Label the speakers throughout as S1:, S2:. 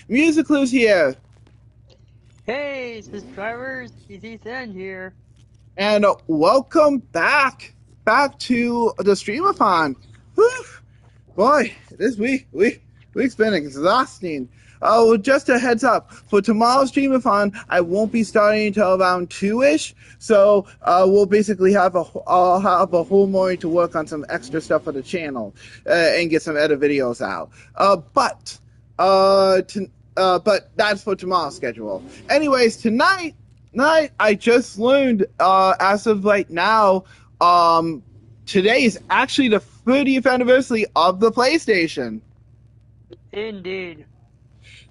S1: Musical's here,
S2: Hey, subscribers, it's Ethan here.
S1: and welcome back to the Streamathon. Whew, boy, this week's been exhausting. Oh, just a heads up for tomorrow's Streamathon, I won't be starting until around 2ish. So we'll basically I'll have a whole morning to work on some extra stuff for the channel and get some edit videos out. But that's for tomorrow's schedule. Anyways, tonight I just learned as of right now, today is actually the 30th anniversary of the PlayStation.
S2: Indeed.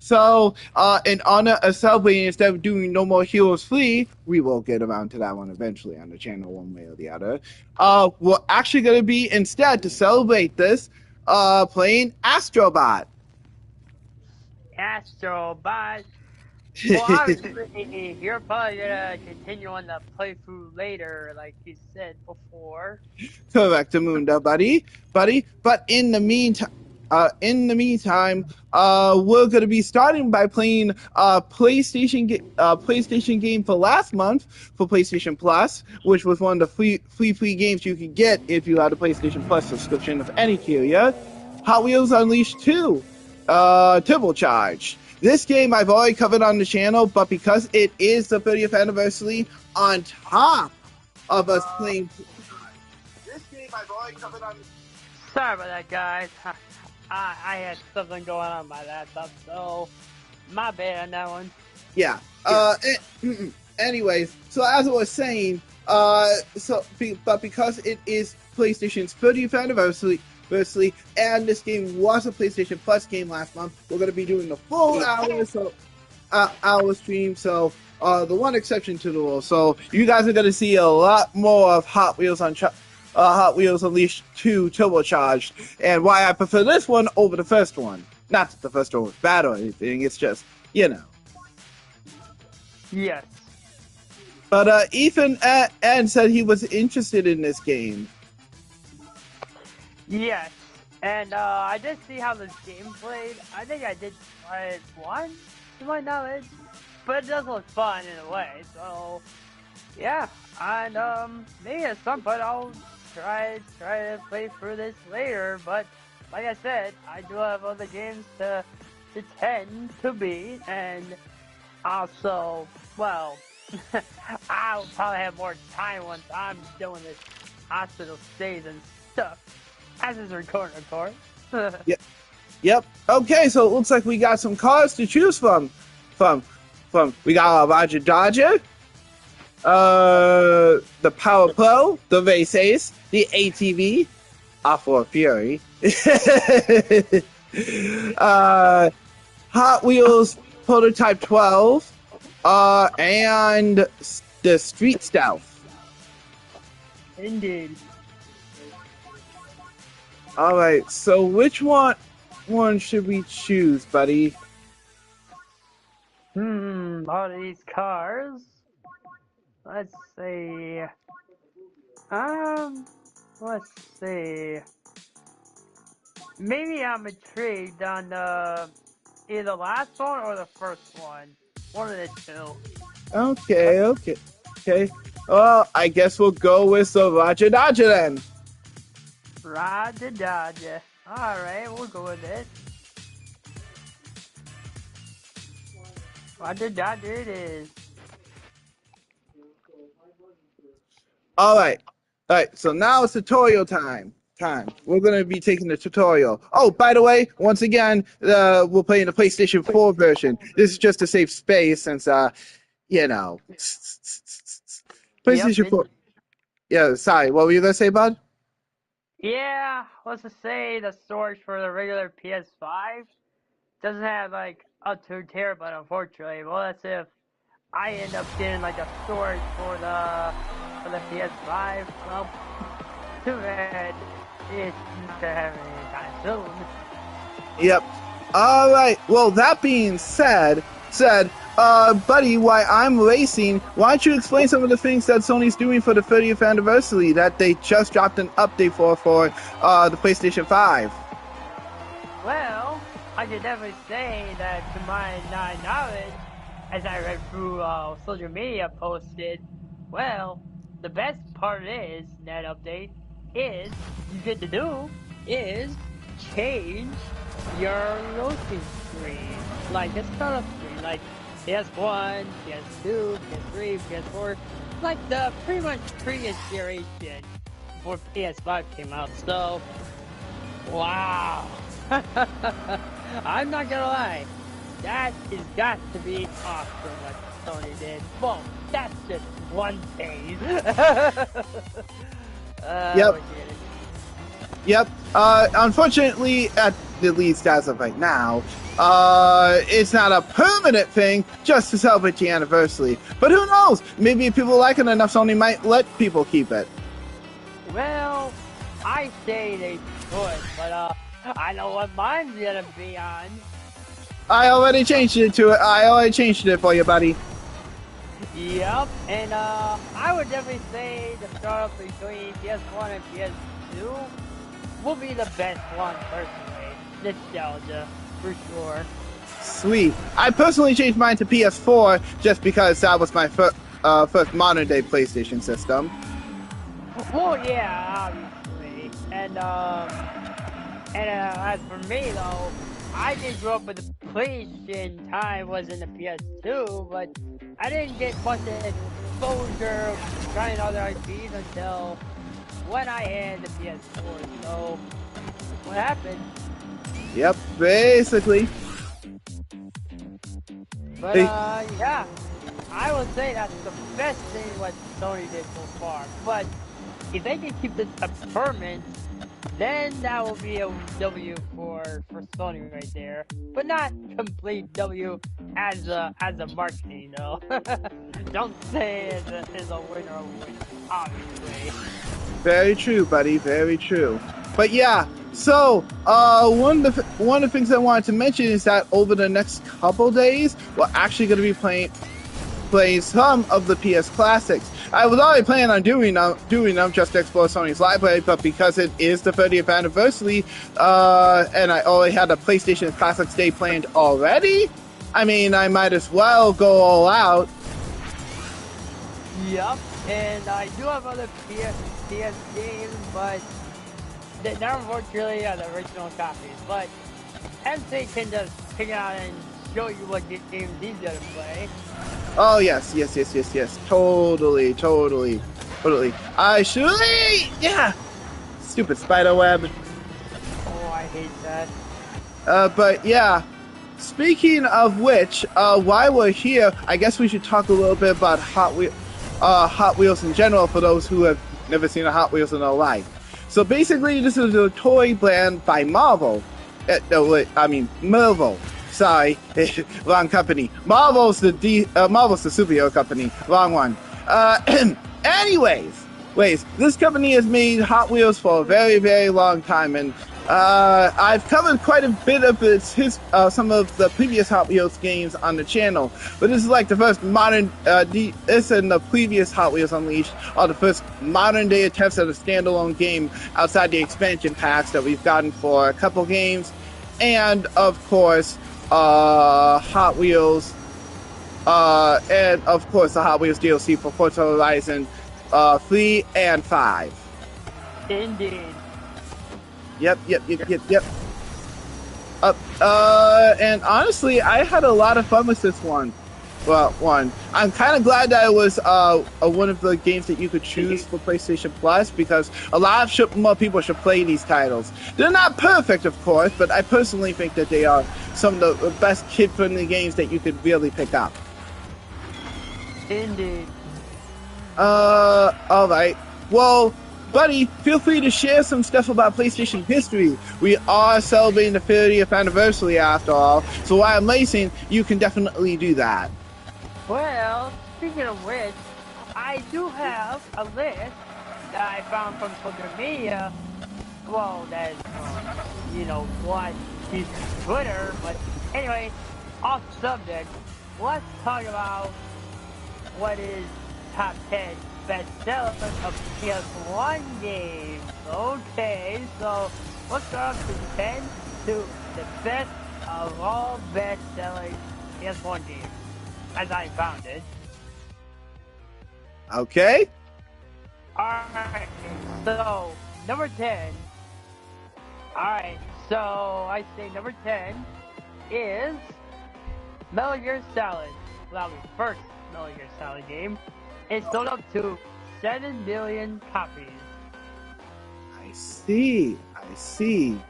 S1: So, in honor of celebrating, instead of doing No More Heroes Free, we will get around to that one eventually on the channel, one way or the other. We're actually going to be, instead, to celebrate this, playing Astrobot.
S2: Astrobot. Well, obviously, you're probably gonna continue on the playthrough later, like you said before.
S1: Correct, Amunda, buddy. But in the meantime, we're gonna be starting by playing PlayStation game for last month for PlayStation Plus, which was one of the free games you could get if you had a PlayStation Plus subscription of any tier. Hot Wheels Unleashed 2, Turbocharged. This game I've already covered on the channel, but because it is the 30th anniversary, on top of us playing this game I've already covered on.
S2: Sorry about that, guys. I had something going on my laptop, so my bad on that one.
S1: Yeah. Anyways, so as I was saying, but because it is PlayStation's 30th anniversary, and this game was a PlayStation Plus game last month, we're going to be doing the full hour stream. So the one exception to the rule. So you guys are going to see a lot more of Hot Wheels Unleashed 2 Turbocharged, and why I prefer this one over the first one. Not that the first one was bad or anything. It's just,
S2: Yes.
S1: But Ethan and said he was interested in this game.
S2: Yes. And I did see how this game played. I think I did try it once, to my knowledge. But it does look fun in a way, so yeah. And maybe at some point I'll try to play through this later, but like I said, I do have other games to tend to beat, and also, well, I'll probably have more time once I'm doing this hospital stays and stuff. As is recording, of course.
S1: Yep. Okay, so it looks like we got some cars to choose from. We got a Roger Dodger, the Power Pro, the Race Ace, the ATV, Ford Fury, Hot Wheels Prototype 12, and the Street Stealth.
S2: Indeed.
S1: All right, so which one should we choose, buddy?
S2: All these cars. Let's see. Let's see. Maybe I'm intrigued on either the last one or the first one. One of the two.
S1: Okay. Well, I guess we'll go with the Roger Dodger then.
S2: Roger Dodger. Alright, we'll go with it. Roger Dodger it is.
S1: Alright, so now it's tutorial time. We're going to be taking the tutorial. Oh, by the way, once again, we're playing the PlayStation 4 version. This is just to save space since, PlayStation 4. Yeah, sorry, what were you going to say, bud?
S2: Yeah, let's just say the storage for the regular PS5 doesn't have like up to 2 terabyte, unfortunately. Well, that's if I end up getting like a storage for the PS5. Well, too bad it's not gonna happen anytime soon.
S1: Yep. All right. Well, that being said, buddy, while I'm racing, why don't you explain some of the things that Sony's doing for the 30th anniversary that they just dropped an update for the PlayStation 5?
S2: Well, I should definitely say that to my knowledge, as I read through social media posted, well, the best part is, that update, is, you get to do, is change your loading screen. Like a startup screen, like PS1, PS2, PS3, PS4, like the pretty much previous generation before PS5 came out, so, wow. I'm not gonna lie. That has got to be awesome what Sony did. Well, that's just one thing.
S1: Yep. Yep. Unfortunately, at least as of right now, it's not a permanent thing just to celebrate the anniversary. But who knows? Maybe if people like it enough, Sony might let people keep it.
S2: Well, I say they could, but I know what mine's gonna be on.
S1: I already changed it to it. I already changed it for you, buddy.
S2: Yep, and I would definitely say the startup between PS1 and PS2 will be the best one personally. Nostalgia, for sure.
S1: Sweet. I personally changed mine to PS4 just because that was my first modern day PlayStation system.
S2: Well, yeah, obviously, and as for me though, I did grow up with the PlayStation time was in the PS2, but I didn't get much exposure trying other IPs until when I had the PS4. So, what happened?
S1: Yep, basically.
S2: But yeah, I would say that's the best thing what Sony did so far. But if they can keep this a permanent, then that will be a W for Sony right there. But not complete W as a marketing, though. Don't say as a winner, obviously.
S1: Very true, buddy. Very true. But yeah, so one of the things I wanted to mention is that over the next couple days, we're actually going to be playing some of the PS classics. I was already planning on doing them just to explore Sony's library, but because it is the 30th anniversary, and I already had a PlayStation Classics Day planned already, I mean, I might as well go all out.
S2: Yup, and I do have other PS games, but they're unfortunately the original copies. But MC can just pick out and show you what games he's gonna play.
S1: Oh yes. Totally. Yeah. Stupid spider web.
S2: Oh, I hate that.
S1: But yeah. Speaking of which, while we're here, I guess we should talk a little bit about Hot Wheels in general for those who have never seen a Hot Wheels in their life. So basically, this is a toy brand by Marvel. Marvel. Sorry, wrong company. Marvel's the superhero company. Wrong one. Anyways, this company has made Hot Wheels for a very, very long time, and I've covered quite a bit of some of the previous Hot Wheels games on the channel, but this is like the first modern, this and the previous Hot Wheels Unleashed are the first modern day attempts at a standalone game outside the expansion packs that we've gotten for a couple games, and of course, Hot Wheels, and of course the Hot Wheels DLC for Forza Horizon 3 and 5.
S2: Indeed.
S1: Yep. And honestly, I had a lot of fun with this one. Well, I'm kind of glad that it was one of the games that you could choose for PlayStation Plus, because a lot of more people should play these titles. They're not perfect, of course, but I personally think that they are some of the best kid-friendly games that you could really pick up.
S2: Indeed.
S1: Alright. Well, buddy, feel free to share some stuff about PlayStation history. We are celebrating the 30th anniversary after all, so while I'm racing, you can definitely do that.
S2: Well, speaking of which, I do have a list that I found from social media. Well, that's, what is Twitter, but anyway, off subject, let's talk about what is top 10 bestsellers of PS1 games. Okay, so let's start off with 10 to the best of all best-selling PS1 games, as I found it.
S1: Okay.
S2: Alright, so number 10. Alright, so I say number 10 is Metal Gear Solid. Well, the first Metal Gear Solid game. It sold up to 7 million copies.
S1: I see. I see.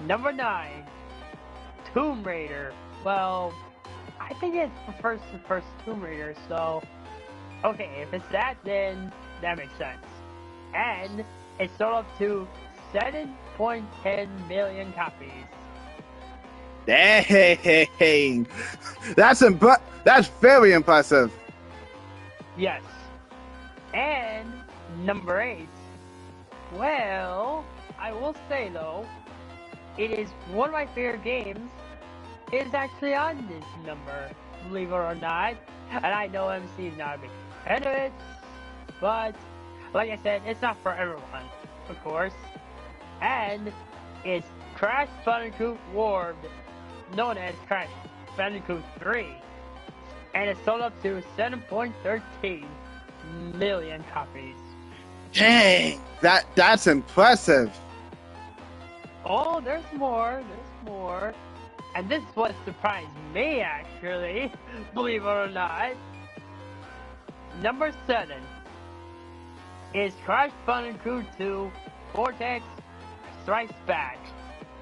S2: Number 9, Tomb Raider. Well, I think it's the first Tomb Raider, so okay, if it's that, then that makes sense. And it sold up to 7.10 million copies.
S1: Dang. That's very impressive.
S2: Yes. And number 8. Well, I will say though, it is one of my favorite games. It is actually on this number, believe it or not. And I know MC is not a big fan of it, but like I said, it's not for everyone, of course. And it's Crash Bandicoot Warped, known as Crash Bandicoot 3. And it sold up to 7.13 million copies.
S1: Dang. That's impressive.
S2: Oh, there's more. And this is what surprised me, actually, believe it or not. Number 7 is Crash Bandicoot 2 Vortex Strikes Back.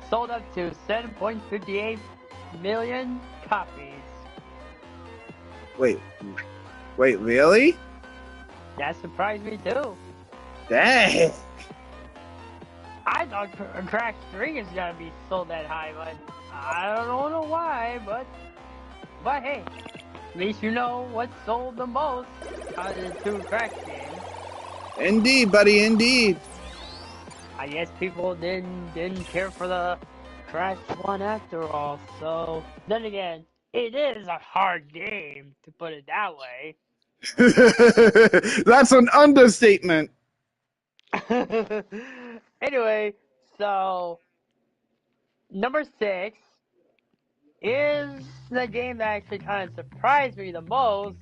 S2: Sold up to 7.58 million copies.
S1: Wait, really?
S2: That surprised me too.
S1: Dang.
S2: I thought Crash 3 is gonna be sold that high, but I don't know why, but hey, at least you know what sold the most out of the 2 Crash games.
S1: Indeed, buddy, indeed.
S2: I guess people didn't care for the Crash 1 after all, so then again, it is a hard game, to put it that way.
S1: That's an understatement.
S2: Anyway, so number 6 is the game that actually kind of surprised me the most,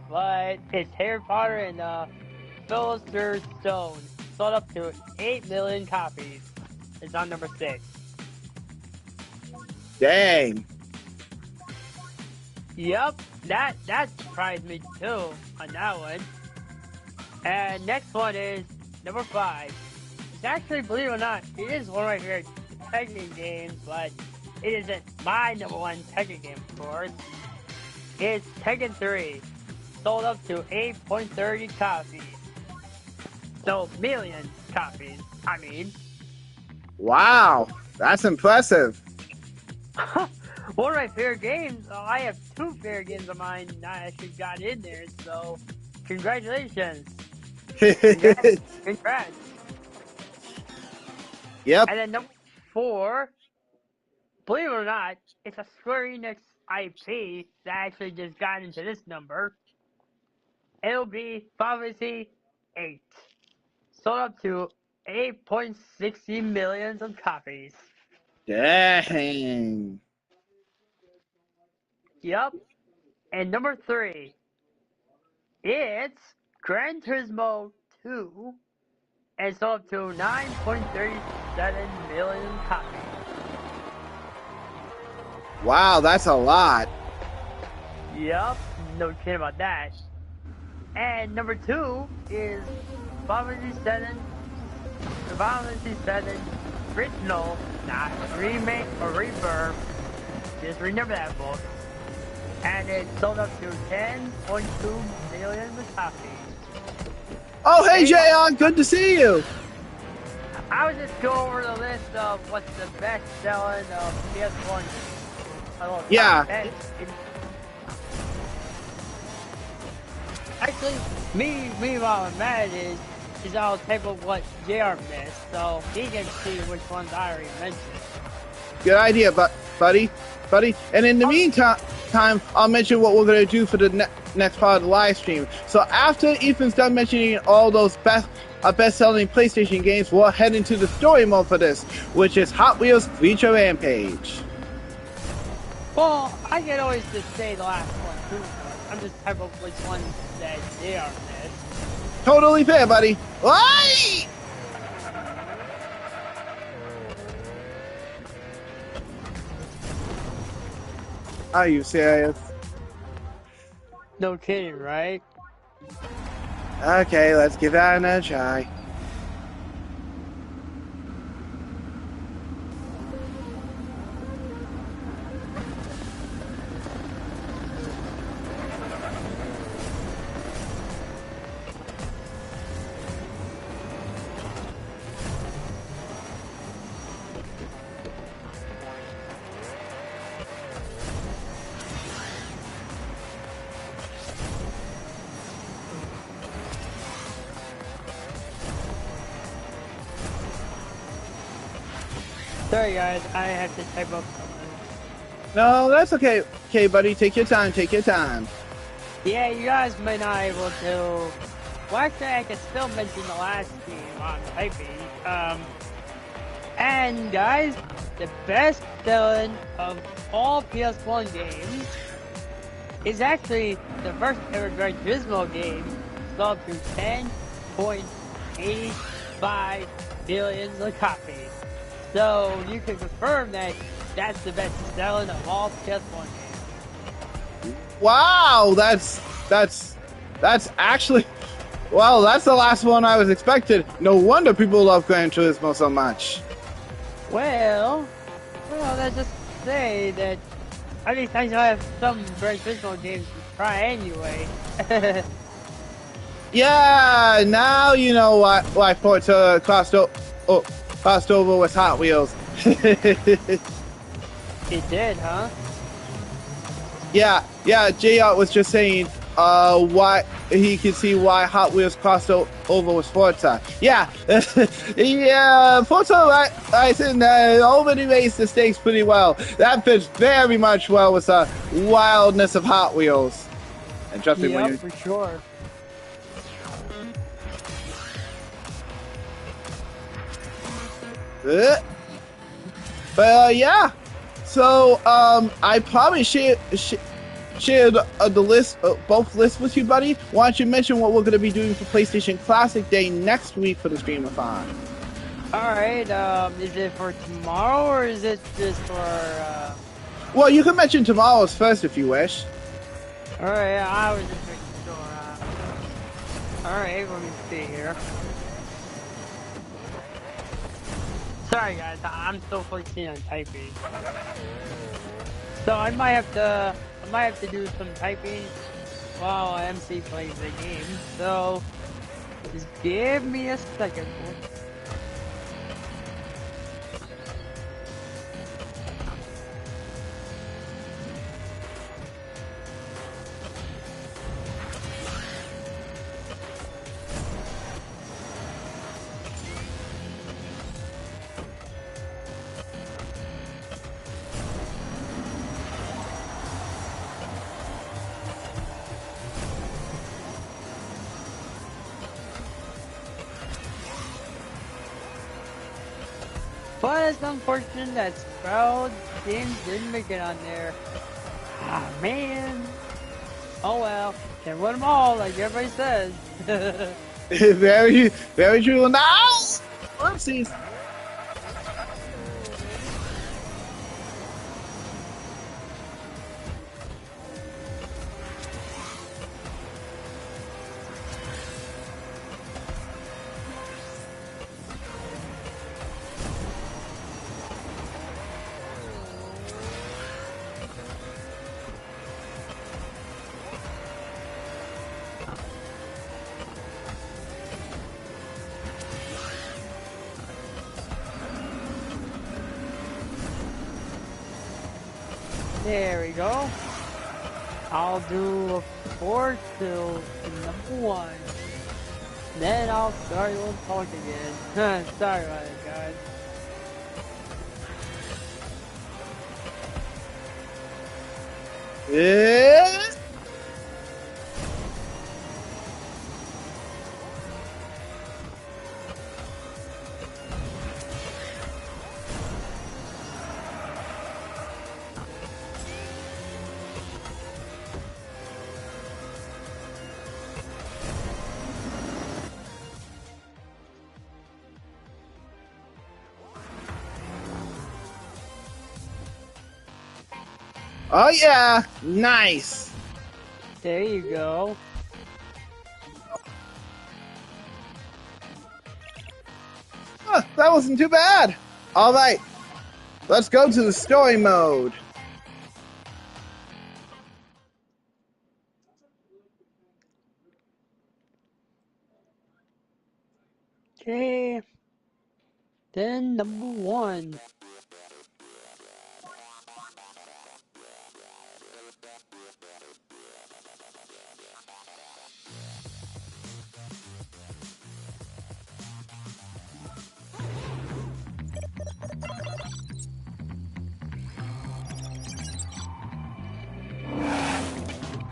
S2: but it's Harry Potter and the Philosopher's Stone. Sold up to 8 million copies. It's on number 6.
S1: Dang.
S2: Yep, that surprised me too on that one. And next one is number 5. It's actually, believe it or not, it is one of my favorite Tekken games, but it isn't my number 1 Tekken game, of course. It's Tekken 3. Sold up to 8.30 copies. So, million copies, I mean.
S1: Wow, that's impressive.
S2: One of my favorite games. I have 2 favorite games of mine that actually got in there, so congratulations. Congrats.
S1: Yep.
S2: And then number 4, believe it or not, it's a Square Enix IP that actually just got into this number. It'll be Final Fantasy 8. Sold up to 8.60 million of copies.
S1: Dang.
S2: Yep. And number 3, it's Gran Turismo 2. And sold up to 9.37 million copies.
S1: Wow, that's a lot.
S2: Yep, no kidding about that. And number 2 is Final Fantasy 7 original, not remake or rebirth. Just remember that, book. And it sold up to 10.2 million copies.
S1: Oh, hey, Jayon, good to see you.
S2: I was just going over the list of what's the best selling PS1.
S1: Yeah.
S2: Actually, me while I'm mad is I'll type of what JR missed, so he can see which ones I already mentioned.
S1: Good idea, buddy. And in the meantime, I'll mention what we're gonna do for the next part of the live stream. So after Ethan's done mentioning all those best-selling PlayStation games, we'll head into the story mode for this, which is Hot Wheels Feature Rampage.
S2: Well, I can always just say the last one too. I'm just type of which one that they are missed.
S1: Totally fair, buddy. Why? Are you serious?
S2: No kidding, right?
S1: Okay, let's give that another try.
S2: Sorry guys, I have to type up something.
S1: No, that's okay. Okay, buddy, take your time, take your time.
S2: Yeah, you guys might not be able to... Well, actually, I can still mention the last game on typing. And guys, the best selling of all PS1 games is actually the first ever Gran Turismo game sold to 10.85 billion copies. So you can confirm that that's the best selling of all PS1 games.
S1: Wow, that's actually, well, that's the last one I was expecting. No wonder people love Gran Turismo so much.
S2: Well, let's just say that at least I have some Gran Turismo games to try anyway.
S1: Yeah, now you know why Forza crossed over with Hot Wheels.
S2: It did, huh?
S1: Yeah, Jart was just saying why he can see why Hot Wheels crossed over with Forza. Yeah, yeah, Forza Horizon already raised the stakes pretty well. That fits very much well with the wildness of Hot Wheels. And trust me,
S2: yeah, for sure.
S1: But yeah, so I probably shared the list, both lists with you, buddy. Why don't you mention what we're going to be doing for PlayStation Classic Day next week for the Streamathon?
S2: Alright, is it for tomorrow or is it just for,
S1: Well, you can mention tomorrow's first if you wish.
S2: Alright, I was just making sure, Alright, let me see here. Sorry guys, I'm still focusing on typing. So I might have to do some typing while MC plays the game. So just give me a second. But it's unfortunate that Sprout Games didn't make it on there. Ah, man. Oh well, can't win them all like everybody says.
S1: Very, very true. Now, oopsies.
S2: There we go. I'll do a 4 till number 1. Then I'll start to talk again. Sorry about it, guys.
S1: Yeah. Oh yeah, nice.
S2: There you go.
S1: That wasn't too bad. All right, let's go to the story mode.
S2: Okay. Then number 1.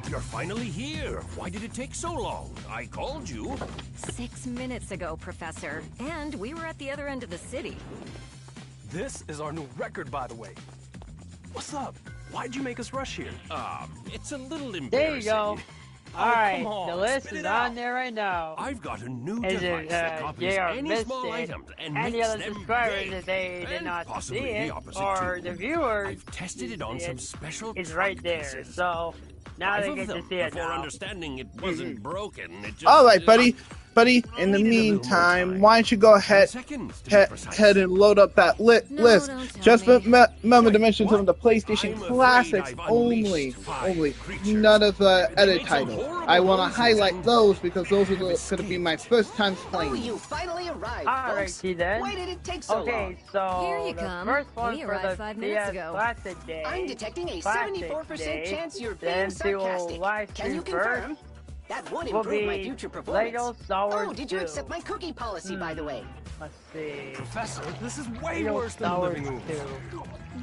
S3: You're finally here. Why did it take so long? I called you.
S4: 6 minutes ago, Professor. And we were at the other end of the city.
S5: This is our new record, by the way. What's up? Why'd you make us rush here?
S3: It's a little embarrassing.
S2: There you go.
S5: Oh,
S2: Alright,
S5: come on,
S2: the list
S5: spit
S2: is
S5: it out.
S2: on there right now.
S3: I've got a new
S2: As
S3: device
S2: if
S3: that copies
S2: they are
S3: any
S2: missed
S3: small
S2: it,
S3: items and
S2: any
S3: makes
S2: other
S3: them
S2: subscribers
S3: big.
S2: that they did
S3: And
S2: not
S3: possibly
S2: see
S3: the
S2: it,
S3: opposite
S2: or
S3: too.
S2: the viewers,
S3: I've tested it on some special
S2: it's right
S3: track
S2: there.
S3: pieces.
S2: So now
S3: 5
S2: they
S3: of
S2: get to
S3: them
S2: see it
S3: before
S2: now.
S3: understanding it wasn't broken. It just,
S1: All right, buddy. Buddy, in the
S3: Needed a little more
S1: meantime,
S3: time.
S1: why don't you go
S3: 10
S1: ahead,
S3: seconds, to be precise.
S1: and load up that
S4: No,
S1: list?
S4: don't tell
S1: Just
S4: me.
S1: remember to
S3: Wait,
S1: mention some of the PlayStation
S3: I'm afraid
S1: classics
S3: I've
S1: only.
S3: unleashed 5 creatures.
S1: None of the
S3: They
S1: edit
S3: make some
S1: titles.
S3: horrible
S1: I want to
S3: noises
S1: highlight
S3: and
S1: those because those are
S3: have
S1: going to be my first times
S6: Oh,
S1: playing.
S6: you finally arrived,
S2: Alright,
S6: folks.
S2: then.
S6: Why did it take so long?
S2: Okay, so
S4: Here you
S2: the
S4: come.
S2: first one
S4: We
S2: for
S4: arrived
S2: the
S4: 5 minutes
S2: PS
S4: ago.
S2: Classic Day.
S6: I'm detecting a
S2: Classic
S6: 74%
S2: Day,
S6: chance you're
S2: then
S6: being
S2: to
S6: sarcastic.
S2: live
S6: Can you
S2: stream first
S6: confirm? That would
S2: will
S6: improve my
S2: be
S6: future performance.
S2: Lego Star Wars
S6: Oh, did you
S2: 2.
S6: accept my cookie policy, by the way?
S2: Let's see.
S5: Professor, this is way
S2: Lego
S5: worse than the
S2: Star Wars
S5: living room.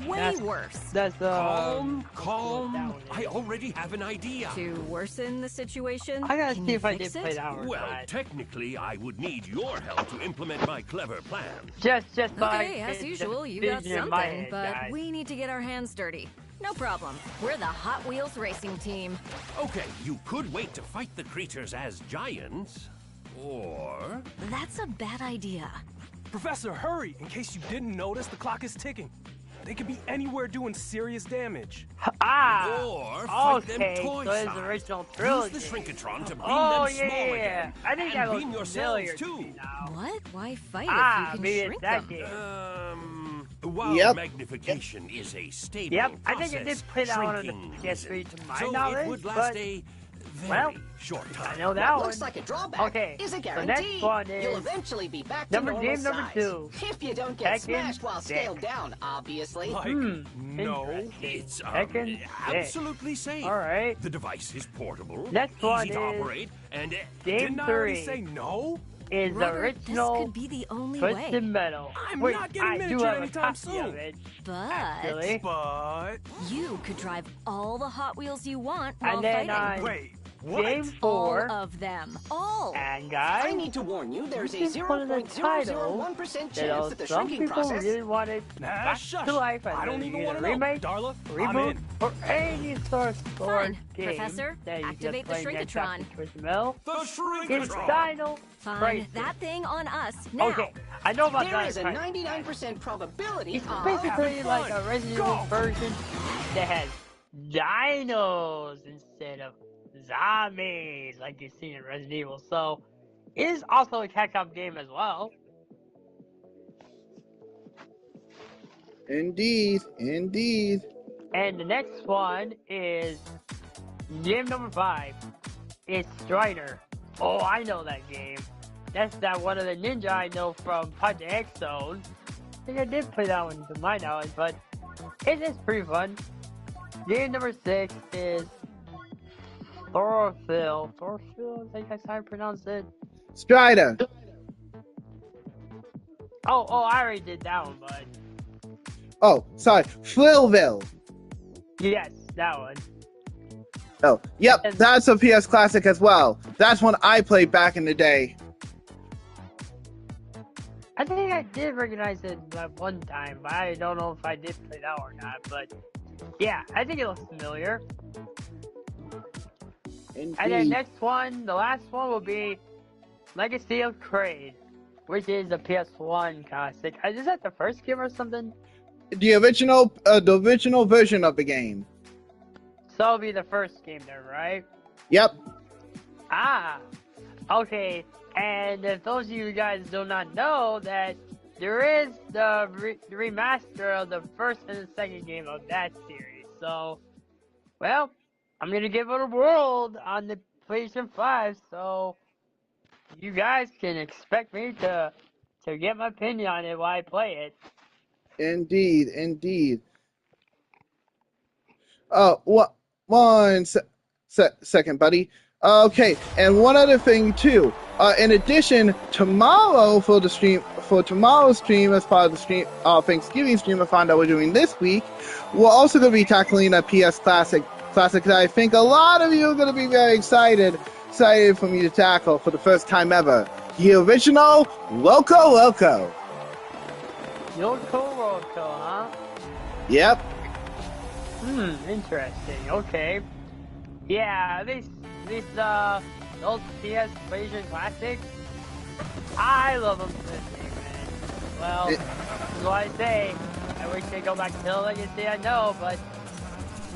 S2: 2.
S4: Way
S2: That's-
S4: worse.
S2: That's
S3: Calm,
S2: that
S3: calm.
S2: one
S3: I
S2: is.
S3: already have an idea.
S4: To worsen the situation,
S2: I gotta
S4: can
S2: see
S4: you
S2: if I
S4: fix
S2: did
S4: it?
S2: play that or
S3: Well,
S2: not.
S3: technically, I would need your help to implement my clever plan.
S2: Just like
S4: Okay, as
S2: the
S4: usual, you got
S2: vision in my
S4: something,
S2: head,
S4: but
S2: guys.
S4: we need to get our hands dirty. No problem. We're the Hot Wheels racing team.
S3: Okay, you could wait to fight the creatures as giants, or...
S4: That's a bad idea.
S5: Professor, hurry! In case you didn't notice, the clock is ticking. They could be anywhere doing serious damage.
S2: Ah!
S3: Or fight them
S2: Okay,
S3: toy
S2: so it's the
S3: size.
S2: original trilogy.
S3: Use the Shrinkatron to beam
S2: Oh,
S3: them small
S2: yeah.
S3: again.
S2: I think
S3: and
S2: that
S3: beam
S2: looks
S3: yourselves
S2: familiar to
S3: too.
S2: me now.
S4: What? Why fight
S2: Ah,
S4: if
S2: maybe
S4: you can
S2: it's
S4: shrink
S2: that
S4: them?
S2: game.
S3: While
S1: Yep.
S3: magnification is a stable
S2: Yep, I
S3: process,
S2: think I did play that one on the
S3: shrinking
S2: PS3
S3: isn't.
S2: to my
S3: so
S2: knowledge,
S3: it would last
S2: but-
S3: a very
S2: well,
S3: short time.
S2: I know that one.
S6: Looks like a drawback.
S2: Okay,
S6: Is a
S2: the
S6: guarantee.
S2: next one is
S6: You'll eventually be back to
S2: number
S6: normal
S2: game number
S6: size.
S2: 2.
S6: If you don't get
S2: Tekken
S6: smashed while
S2: 6.
S6: scaled down, obviously.
S5: Like, no.
S2: Interesting.
S3: It's
S2: Tekken 6.
S3: absolutely safe.
S2: Alright.
S3: The device is portable,
S2: Next one
S3: easy to
S2: is
S3: operate, and
S2: Game
S5: Didn't I already
S2: 3
S5: say no?
S2: is the
S4: Robert,
S2: original
S4: this could be the only
S2: Twisted
S4: way.
S2: Metal.
S5: I'm
S2: Wait,
S5: not getting
S2: I do
S5: miniature
S2: have a
S5: anytime
S2: copy
S5: soon.
S2: of it,
S4: But
S2: actually.
S5: But...
S4: you could drive all the Hot Wheels you want while
S2: And then
S4: fighting.
S5: Wait, what?
S2: Game
S4: All
S2: 4,
S4: of them. All.
S2: and
S6: I
S2: guys,
S6: need to warn you, there's a
S2: this is one of the
S6: 0.001% chance
S2: that
S6: that the
S2: some
S6: shrinking
S2: people
S6: process
S2: really wanted
S5: Nah,
S2: back
S5: shush.
S2: to life as
S5: I don't
S2: a
S5: even
S2: either
S5: want to know.
S2: remake,
S5: Darla, I'm
S2: reboot,
S5: in.
S2: or any sort of
S4: Fine.
S2: game
S4: Professor,
S2: that you
S4: activate
S2: just
S4: the
S2: play next
S4: Shrinkatron.
S2: after Twisted Metal.
S3: the
S2: It's
S3: Shrinkatron.
S2: Dino
S4: Fine.
S2: Crisis.
S4: That thing on us now.
S2: Okay, I know about
S6: there
S2: Dino
S6: is a
S2: Crisis.
S6: 99% probability
S2: It's
S6: of...
S2: basically like
S5: fun.
S2: a Resident
S5: Go.
S2: Evil version that has dinos instead of zombies, like you see in Resident Evil. So, it is also a Capcom game as well.
S1: Indeed, indeed.
S2: And the next one is game number 5. It's Strider. Oh, I know that game. That's that one of the ninja I know from Project X Zone. I think I did play that one to my knowledge, but it is pretty fun. Game number 6 is Thorfil. Thorfil, I think that's how I pronounce it.
S1: Strider.
S2: Oh, I already did that one, but
S1: Oh, sorry. Flillville.
S2: yes, that one.
S1: Oh, yep. That's a PS Classic as well. That's one I played back in the day.
S2: I think I did recognize it that one time, but I don't know if I did play that or not. But yeah, I think it looks familiar. And then
S1: Indeed.
S2: next one, the last one will be Legacy of Kraid, which is a PS1 classic. Is that the first game or something?
S1: The original version of the game.
S2: So it'll be the first game then, right?
S1: Yep.
S2: Ah, okay. And if those of you guys do not know that there is the remaster of the first and the second game of that series. So, well, I'm gonna give it a whirl on the PlayStation 5. So you guys can expect me to get my opinion on it while I play it.
S1: Indeed, indeed. Oh, what? Second, buddy. Okay, and one other thing too. In addition, tomorrow for tomorrow's stream, as part of the stream, Thanksgiving stream-a-thon that we're doing this week, we're also going to be tackling a PS classic that I think a lot of you are going to be very excited for me to tackle for the first time ever. The original Loco Loco.
S2: Loco, huh?
S1: Yep.
S2: Interesting. Okay. Yeah, these old PS PlayStation classics, I love them to this day, man. Well, this is what I say. I wish they go back to the legacy I know, but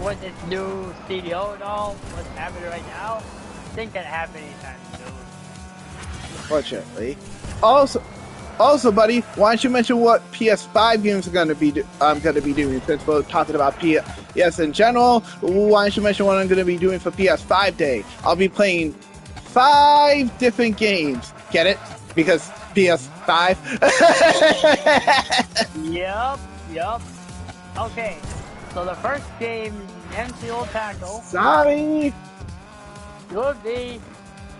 S2: with this new CDO and all, what's happening right now, I think gonna happen anytime soon.
S1: Unfortunately. Also, buddy, why don't you mention what PS5 games are going to be doing? Since we're talking about PS in general, why don't you mention what I'm going to be doing for PS5 Day? I'll be playing 5 different games. Get it? Because PS5.
S2: Yup. Okay, so the first game, MCO Tackle.
S1: Sorry.
S2: Would be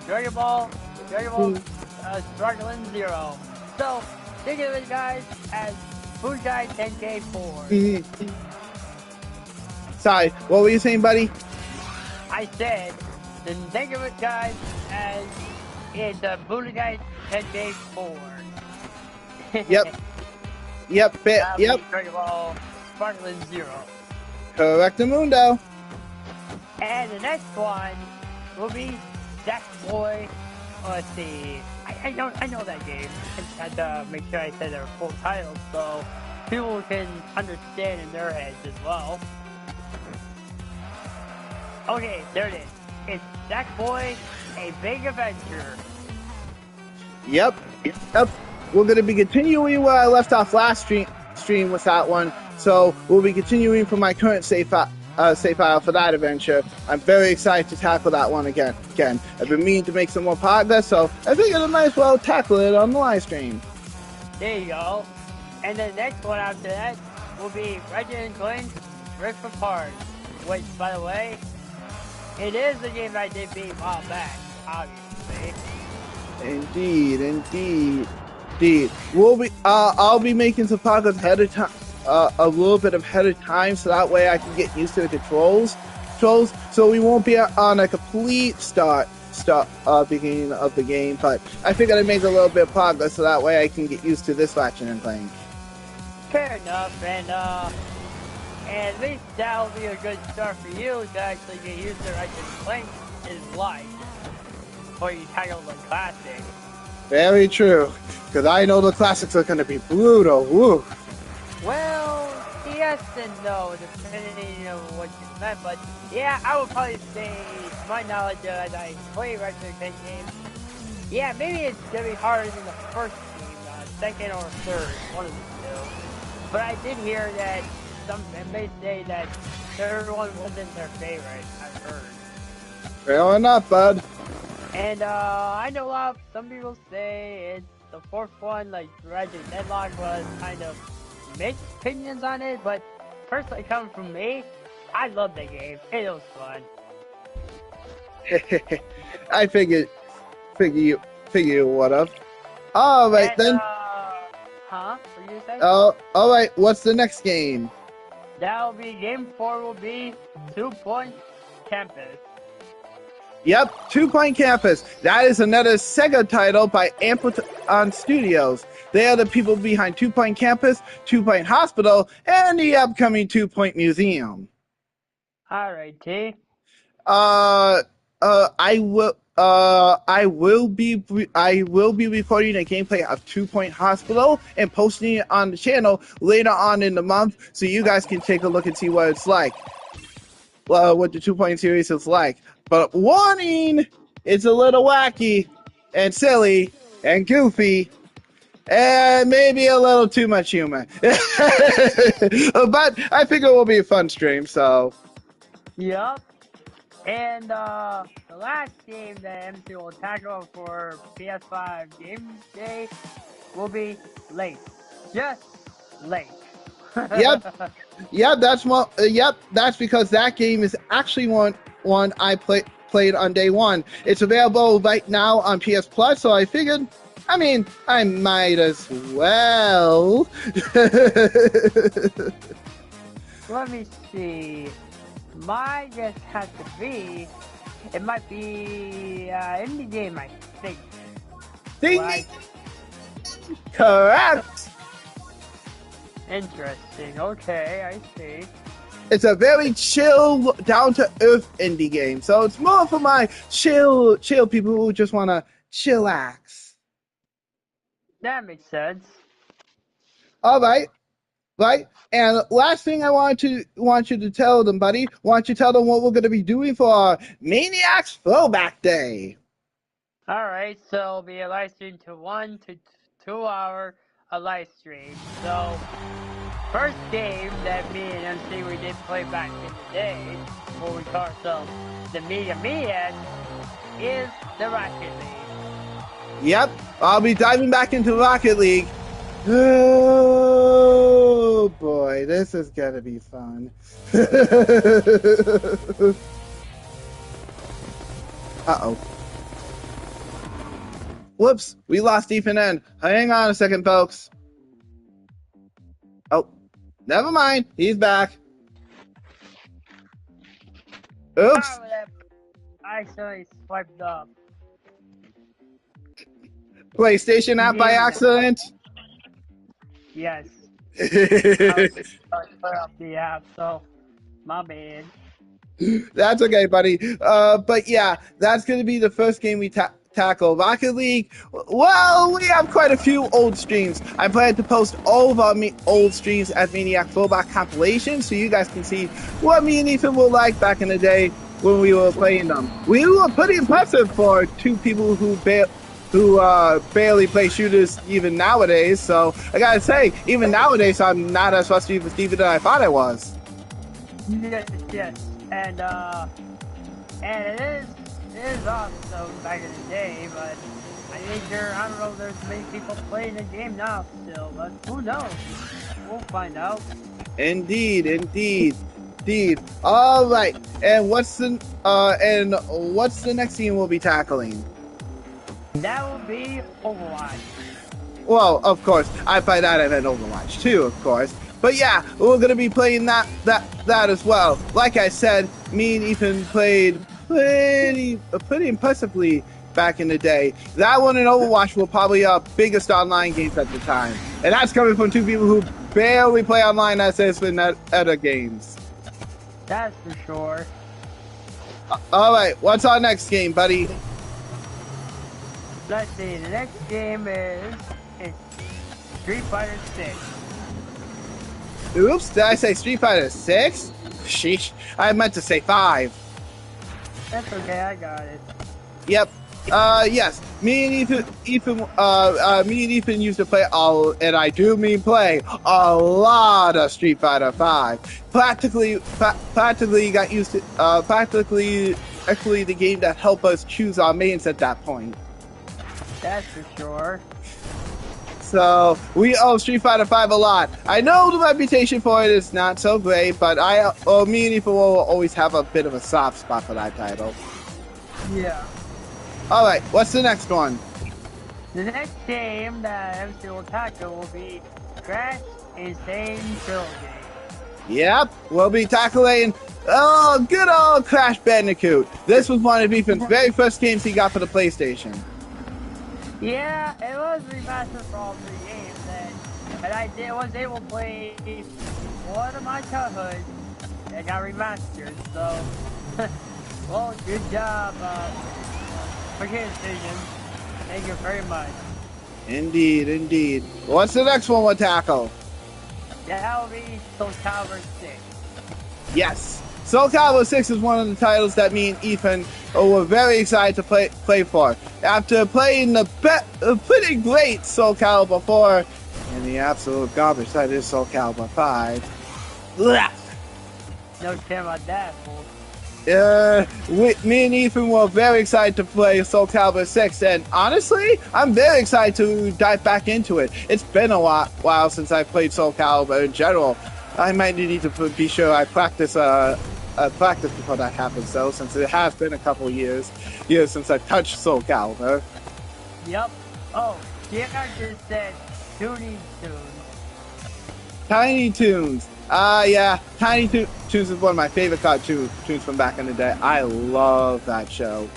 S2: Dragon Ball Struggling Zero. So, think of it, guys, as Budokai 10K4.
S1: Sorry, what were you saying, buddy?
S2: I said, then think of it, guys, as it's a Budokai 10K4.
S1: Yep. Yep.
S2: Dragon Ball Sparkling Zero.
S1: Correctamundo.
S2: And the next one will be Sackboy. Let's see. I know that game. I just had to make sure I said their full titles so people can understand in their heads as well. Okay, there it is. It's Sackboy, A Big Adventure.
S1: Yep. We're going to be continuing where I left off last stream with that one. So we'll be continuing from my current save file for that adventure. I'm very excited to tackle that one again. I've been meaning to make some more progress, so I figured I might as well tackle it on the live stream.
S2: There you go. And the next one after that will be Ratchet & Clank Rift Apart, which, by the way, it is the game I did beat a while back, obviously.
S1: Indeed. I'll be making some progress ahead of time. A little bit ahead of time, so that way I can get used to the controls, so we won't be on a complete beginning of the game, but I figured I'd make a little bit of progress, so that way I can get used to this Ratchet & Clank.
S2: Fair enough, and at least that'll be a good start for you to actually get used to Ratchet & Clank is like, before you tackle the classics.
S1: Very true, because I know the classics are going to be brutal. Woo.
S2: Well, yes and no, depending on what you meant, but yeah, I would probably say, to my knowledge, as I play Ratchet & Clank games, yeah, maybe it's gonna be harder than the first game, second or third, one of the two. But I did hear that some may say that third one wasn't their favorite, I've heard.
S1: Fair enough, bud.
S2: And I know some people say it's the fourth one, like Ratchet Deadlock was kind of mixed opinions on it, but personally coming from me, I love the game. It was fun.
S1: I figure you would have. All right then.
S2: What you say?
S1: Oh, all right. What's the next game?
S2: That'll be game 4. Will be 2 Point Campus.
S1: Yep, 2 Point Campus. That is another Sega title by Ampliton Studios. They are the people behind 2 Point Campus, 2 Point Hospital, and the upcoming 2 Point Museum.
S2: All right, T.
S1: I will be recording a gameplay of 2 Point Hospital and posting it on the channel later on in the month, so you guys can take a look and see what it's like. what the 2-point series is like. But warning, it's a little wacky and silly and goofy and maybe a little too much humor. But I think it will be a fun stream, so.
S2: Yup. And the last game that MC will tackle for PS5 Game Day will be Lake. Just Lake.
S1: Yep, that's one. Yep, that's because that game is actually one I played on day one. It's available right now on PS Plus, so I figured, I mean, I might as well.
S2: Let me see. My guess has to be, it might be indie game, I think.
S1: Ding,
S2: Like,
S1: correct.
S2: interesting. Okay, I see.
S1: It's a very chill, down-to-earth indie game, so it's more for my chill people who just want to chillax.
S2: That makes sense.
S1: All right. Right? And last thing I want you to tell them, buddy, want you to tell them what we're going to be doing for our Mainiaics Throwback Day.
S2: Alright, so it'll be a live stream to 1 to 2 hour a live stream. So, first game that me and MC we did play back in the day, what we call ourselves the Mainiaics, is the Rocket League.
S1: Yep, I'll be diving back into Rocket League. Oh boy, this is gonna be fun. Uh-oh. Whoops, we lost Ethan N. Hang on a second, folks. Oh, never mind, he's back. Oops.
S2: Oh, that I accidentally swiped up.
S1: PlayStation app by accident?
S2: Yes. I was put up the app, so my bad.
S1: That's okay, buddy. But yeah, that's going to be the first game we tackle. Rocket League, well, we have quite a few old streams. I plan to post all of our old streams as Maniac Throwback compilations so you guys can see what me and Ethan were like back in the day when we were playing them. We were pretty impressive for two people who barely play shooters even nowadays, so I gotta say, even nowadays, I'm not as rusty as Steven as I thought I was.
S2: Yes, and it is awesome back in the day, but I don't know if there's many people playing the game now still, but who knows? We'll find out.
S1: Indeed. All right, and what's the next game we'll be tackling?
S2: That will be Overwatch.
S1: Well, of course, I by that I meant Overwatch too, of course. But yeah, we're gonna be playing that as well. Like I said, me and Ethan played pretty impressively back in the day. That one and Overwatch were probably our biggest online games at the time, and that's coming from two people who barely play online as in other games.
S2: That's for sure.
S1: All right, what's our next game, buddy?
S2: Let's see, the next game is Street Fighter 6.
S1: Oops, did I say Street Fighter 6? Sheesh, I meant to say 5.
S2: That's okay, I got it.
S1: Yep. Yes. Me and Ethan used to play and I do mean play a lot of Street Fighter 5. Practically got used to actually the game that helped us choose our mains at that point.
S2: That's for sure.
S1: So we owe Street Fighter 5 a lot. I know the reputation for it is not so great, but me and Ethan will always have a bit of a soft spot for that title.
S2: Yeah.
S1: All right, what's the next one?
S2: The next game that MC will tackle will be Crash Insane Trilogy.
S1: Yep, we'll be tackling good old Crash Bandicoot. This was one of Ethan's very first games he got for the PlayStation.
S2: Yeah, it was remastered for all 3 games, and I was able to play one of my childhoods that got remastered, so, well, good job, for decision. Thank you very much.
S1: Indeed. What's the next one we'll tackle?
S2: That will be Soul Calibur 6.
S1: Yes, Soul Calibur 6 is one of the titles that me and Ethan were very excited to play for. After playing the pretty great Soul Calibur 4 and the absolute garbage that is Soul Calibur 5.
S2: No care about that, fool.
S1: Me and Ethan were very excited to play Soul Calibur 6, and honestly, I'm very excited to dive back into it. It's been a while since I played Soul Calibur in general. I might need to be sure I practice before that happens, though, since it has been a couple years since I touched Soul Calibur.
S2: Yep. Oh, Jart just said Toonie Tunes.
S1: Tiny Toons. Yeah, Tiny Toons is one of my favorite cartoons from back in the day. I love that show.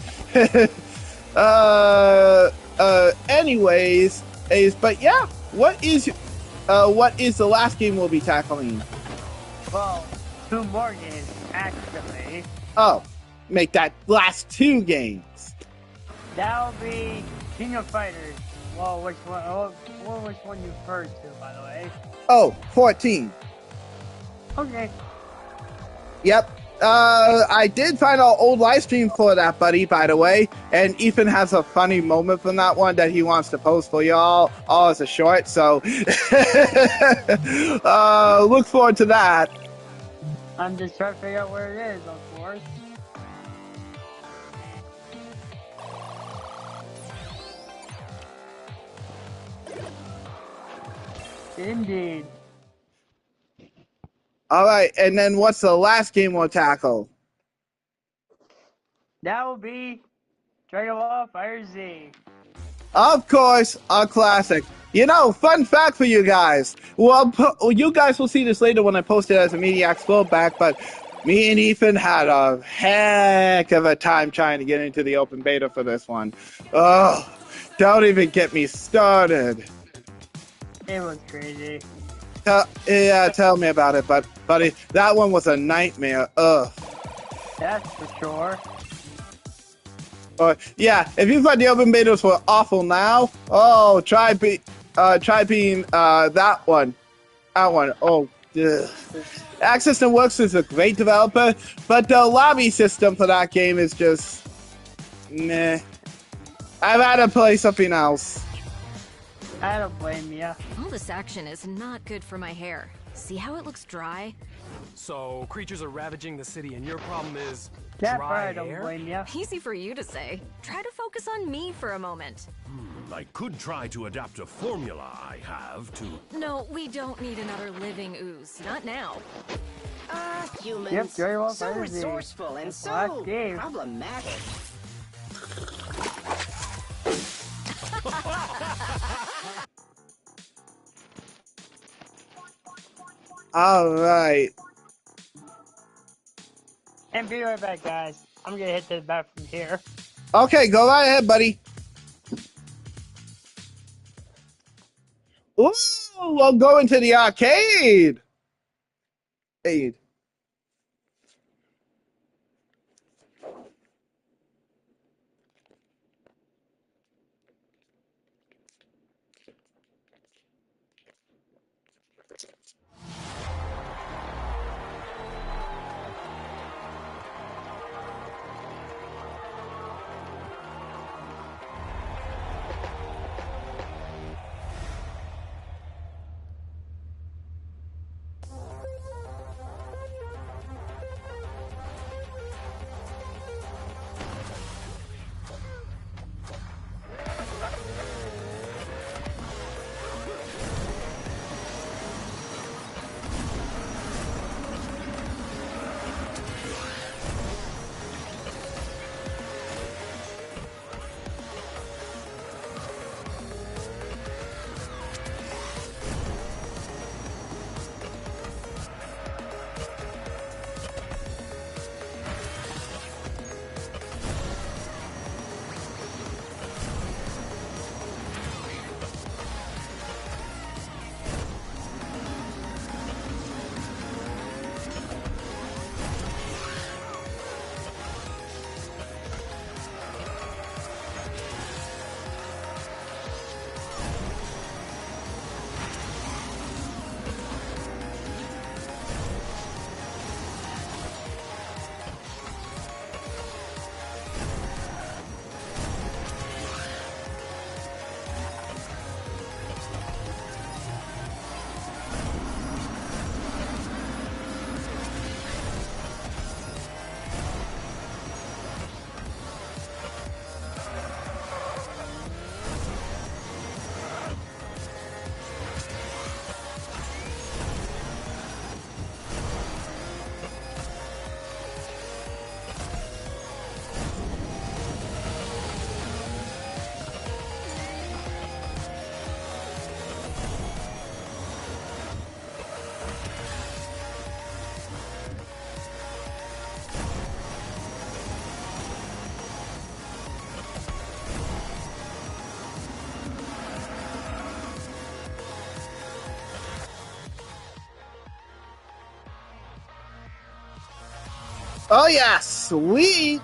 S1: Anyways, but yeah, what is the last game we'll be tackling?
S2: Well, 2 more games, actually.
S1: Oh, make that last 2 games.
S2: That'll be King of Fighters. Well, which one you referred to, by the way?
S1: Oh, 14.
S2: Okay.
S1: Yep. I did find our old live stream for that, buddy, by the way. And Ethan has a funny moment from that one that he wants to post for y'all, all as a short. So, look forward to that.
S2: I'm just trying to figure out where it is, of course. Indeed.
S1: Alright, and then what's the last game we'll tackle?
S2: That will be Dragon Ball FighterZ.
S1: Of course, a classic. You know, fun fact for you guys. Well, you guys will see this later when I post it as a Mainiaics throwback, but me and Ethan had a heck of a time trying to get into the open beta for this one. Oh, don't even get me started.
S2: It was crazy.
S1: Tell me about it, buddy, that one was a nightmare. Ugh.
S2: That's for sure.
S1: Yeah, if you thought the open betas were awful now, oh, try being that one. That one. Oh, ugh. Access and Works is a great developer, but the lobby system for that game is just meh. I've had to play something else.
S2: I don't blame ya.
S4: All this action is not good for my hair. See how it looks dry?
S5: So, creatures are ravaging the city and your problem is
S2: That
S5: dry
S2: part I don't
S5: hair?
S2: blame ya.
S4: Easy for you to say. Try to focus on me for a moment.
S3: I could try to adapt a formula I have to...
S4: No, we don't need another living ooze. Not now.
S6: Humans.
S2: Yep, very well
S6: so
S2: FighterZ.
S6: resourceful and so
S2: Last game.
S6: problematic.
S1: Alright.
S2: And be right back, guys. I'm gonna hit the back from here.
S1: Okay, go right ahead, buddy. Ooh, we'll go into the arcade. Aid. Oh yeah, sweet.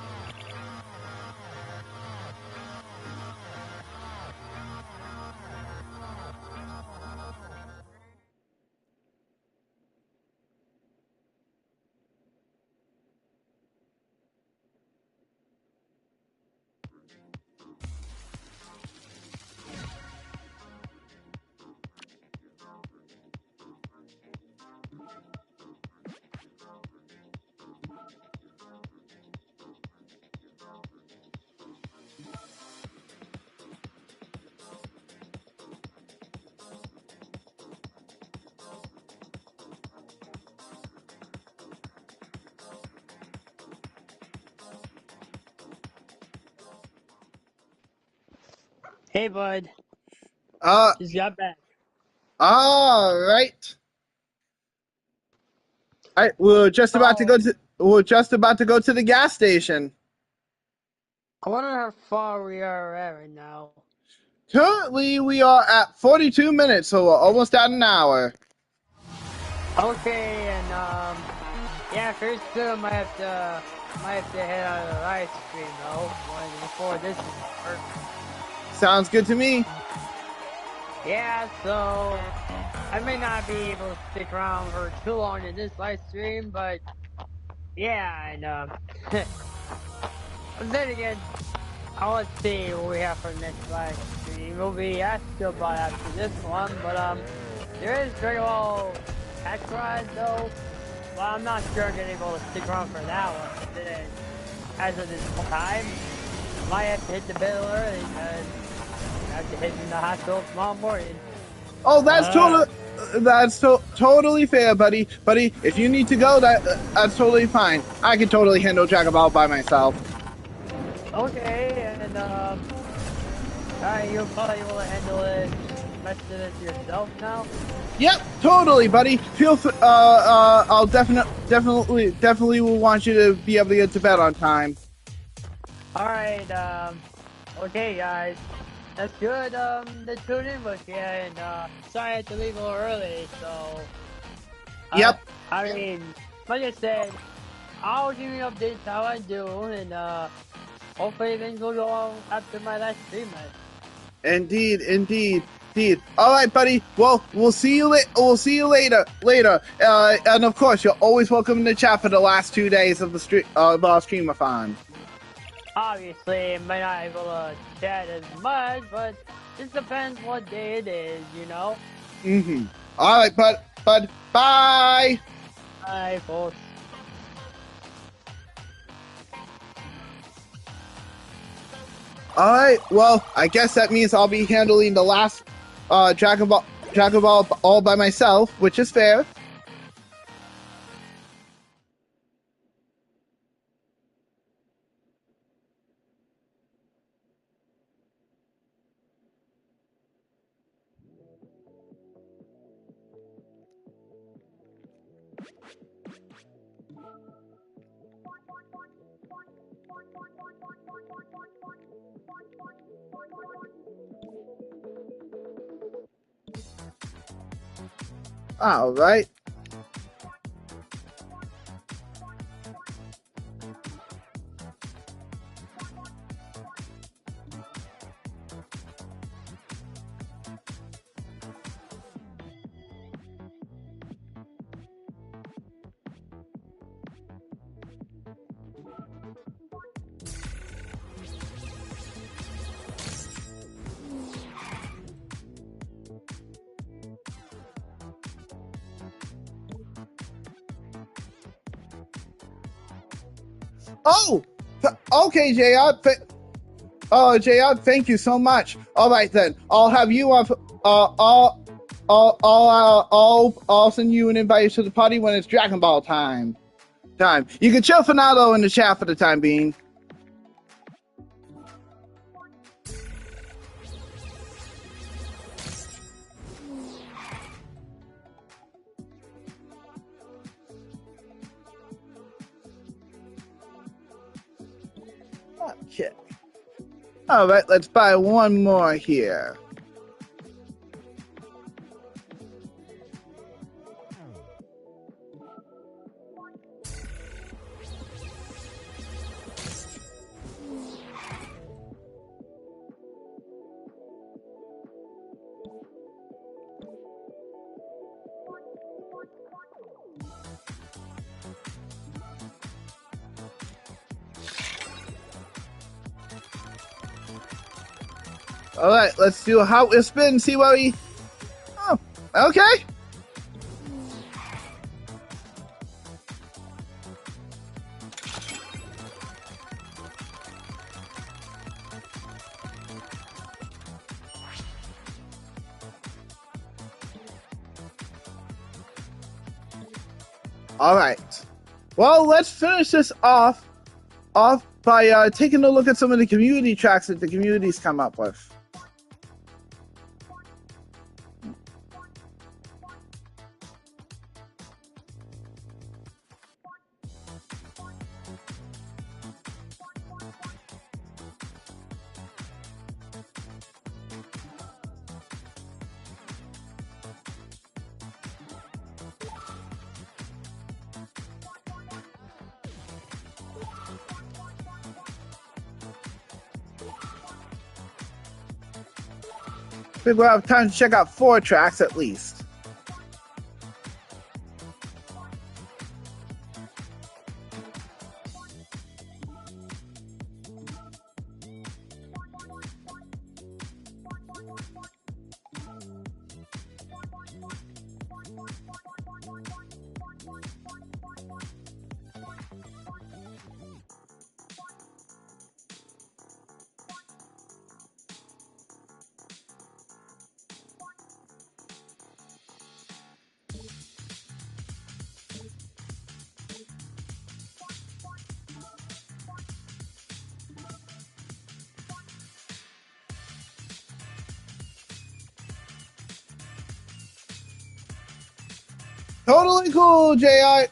S2: Hey, bud.
S1: Uh,
S2: Just got back.
S1: all right. We're just about to
S2: So,
S1: go to. We're just about to go to the gas station.
S2: I wonder how far we are at right now.
S1: Currently, we are at 42 minutes, so we're almost at an hour.
S2: Okay, and yeah, first I might have to head out of the live stream though, before this is over.
S1: Sounds good to me.
S2: Yeah, so I may not be able to stick around for too long in this live stream, but yeah, and but then again, let's see what we have for the next live stream. We'll be asked about after this one, but there is Dragon Ball Kakarot though. Well, I'm not sure I'm gonna be able to stick around for that one. But then, as of this time, I might have to hit the bed early because I have to hit in the hospital tomorrow morning.
S1: Oh, that's totally fair, buddy. Buddy, if you need to go, that's totally fine. I can totally handle Dragon Ball by myself.
S2: Okay, and you'll probably able to handle it, rest of it yourself now.
S1: Yep, totally, buddy. I'll definitely will want you to be able to get to bed on time.
S2: All right, okay, guys. That's good, to tune in with you, and, sorry I had to leave a little early, so...
S1: Yep.
S2: I mean, like I said, I'll give you updates how I do, and, hopefully things will go on after my last stream.
S1: Indeed. All right, buddy. Well, we'll see you later. And of course, you're always welcome in the chat for the last 2 days of the streamathon.
S2: Obviously, I might not be able to chat as much, but just depends what day it is, you know?
S1: All right, bud. Bye.
S2: Bye, folks.
S1: All right. Well, I guess that means I'll be handling the last Dragon Ball all by myself, which is fair. All right. Oh, okay, JR. JR, thank you so much. All right then, I'll have you on. I'll send you an invite to the party when it's Dragon Ball time. You can chill Fernando in the chat for the time being. Okay. All right, let's buy one more here. Alright, let's do a Hot Wheel spin, see what we... Oh, okay. Alright. Well, let's finish this off by taking a look at some of the community tracks that the community's come up with. I think we'll have time to check out 4 tracks at least. Totally cool, J.I.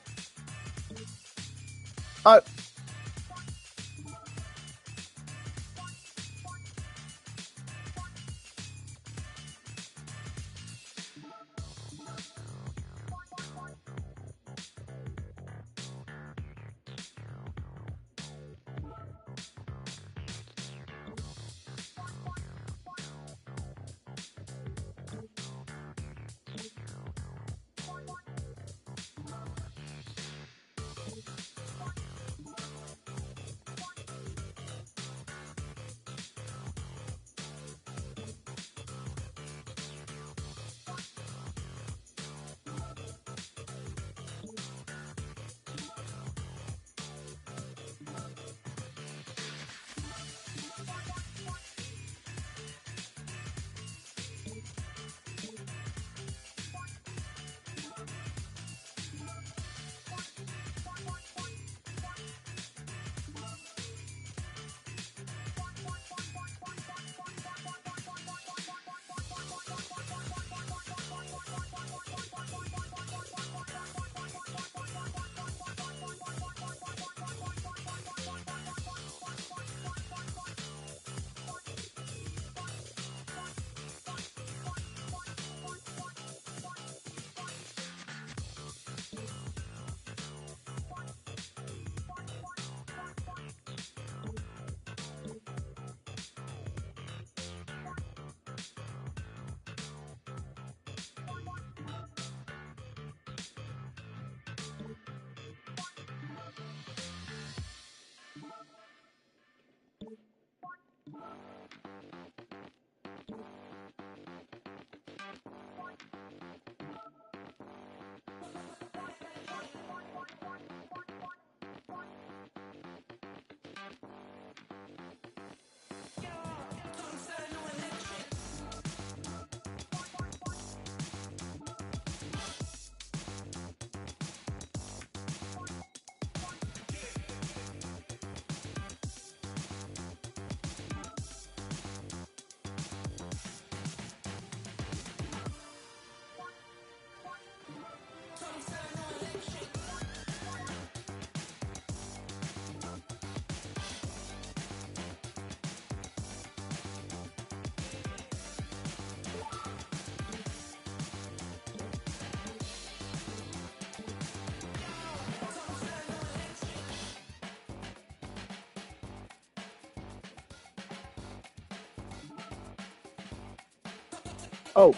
S1: Oh.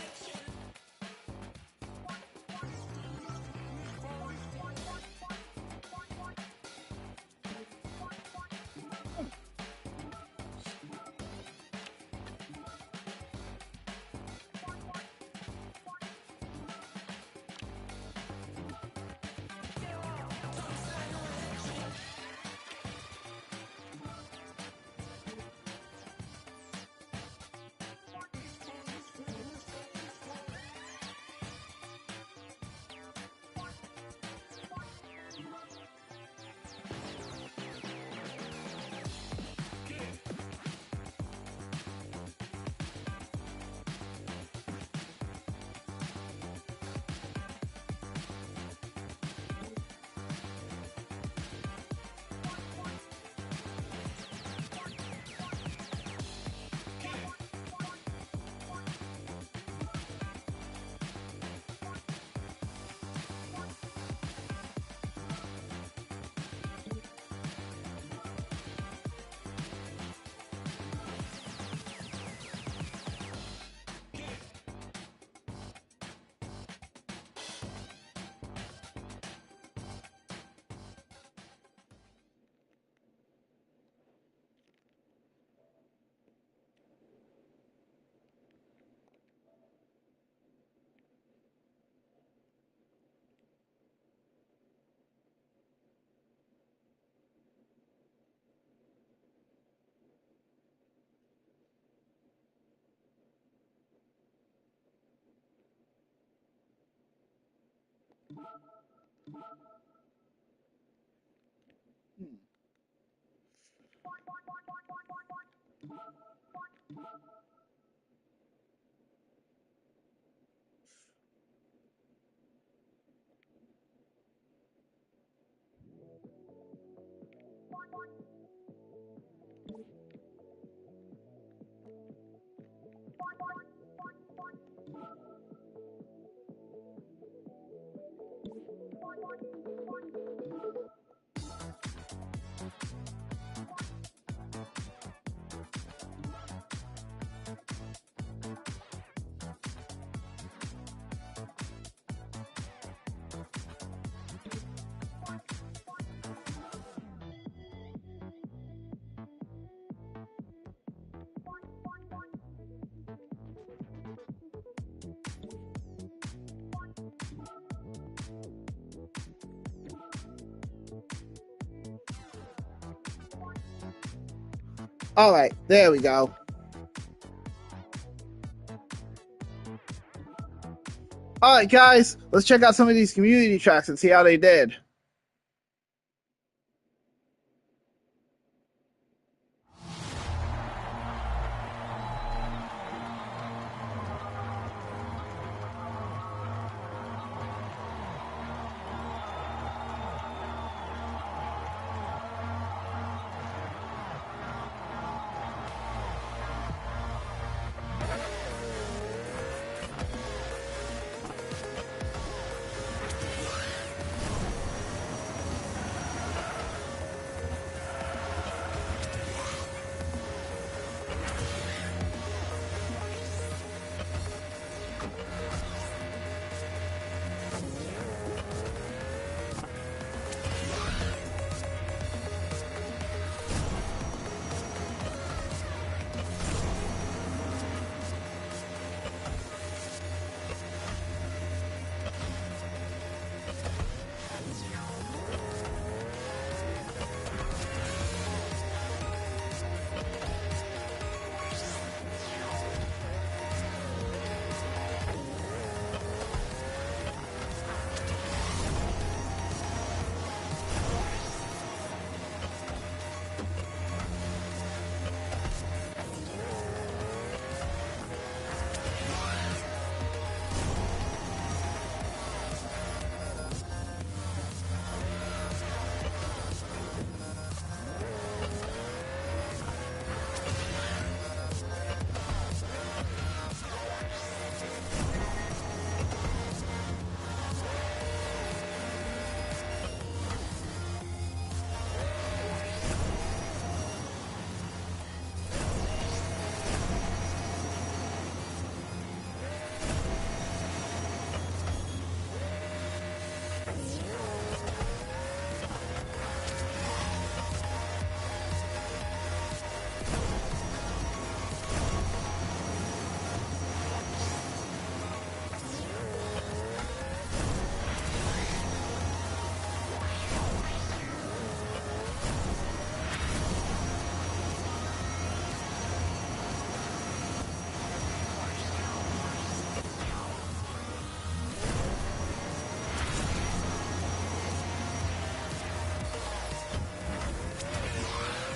S1: All right, there we go. All right, guys, let's check out some of these community tracks and see how they did.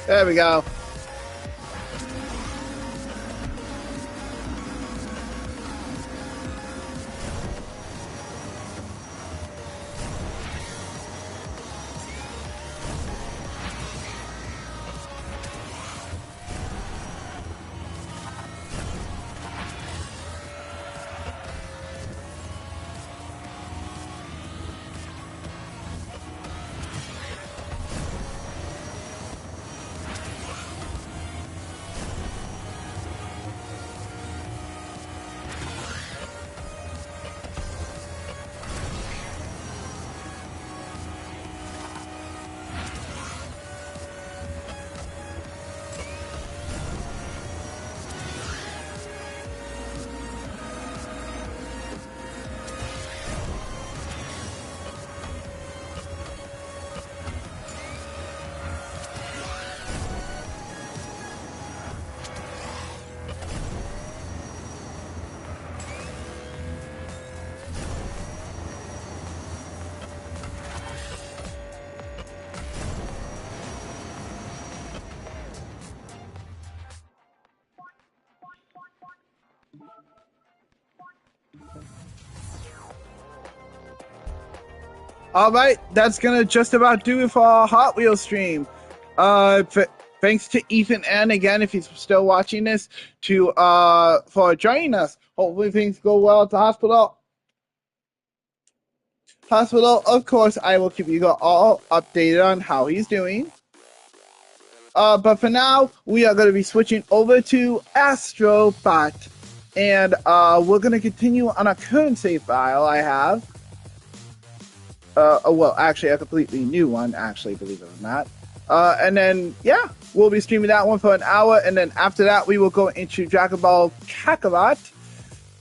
S1: There we go. All right, that's gonna just about do it for our Hot Wheels stream. Thanks to Ethan N again, if he's still watching this, for joining us. Hopefully things go well at the hospital. Of course, I will keep you all updated on how he's doing. But for now, we are going to be switching over to Astrobot. And we're going to continue on a current save file I have. Well, actually, a completely new one, actually, believe it or not. And then, yeah, we'll be streaming that one for an hour. And then after that, we will go into Dragon Ball Kakarot.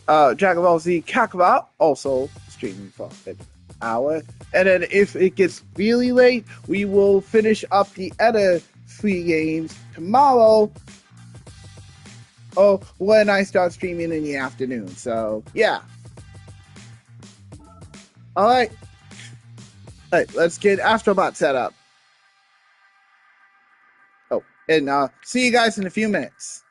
S1: Dragon Ball Z Kakarot, also streaming for an hour. And then if it gets really late, we will finish up the other 3 games tomorrow. Oh, when I start streaming in the afternoon. So, yeah. Alright. Alright, let's get Astrobot set up. Oh, and see you guys in a few minutes.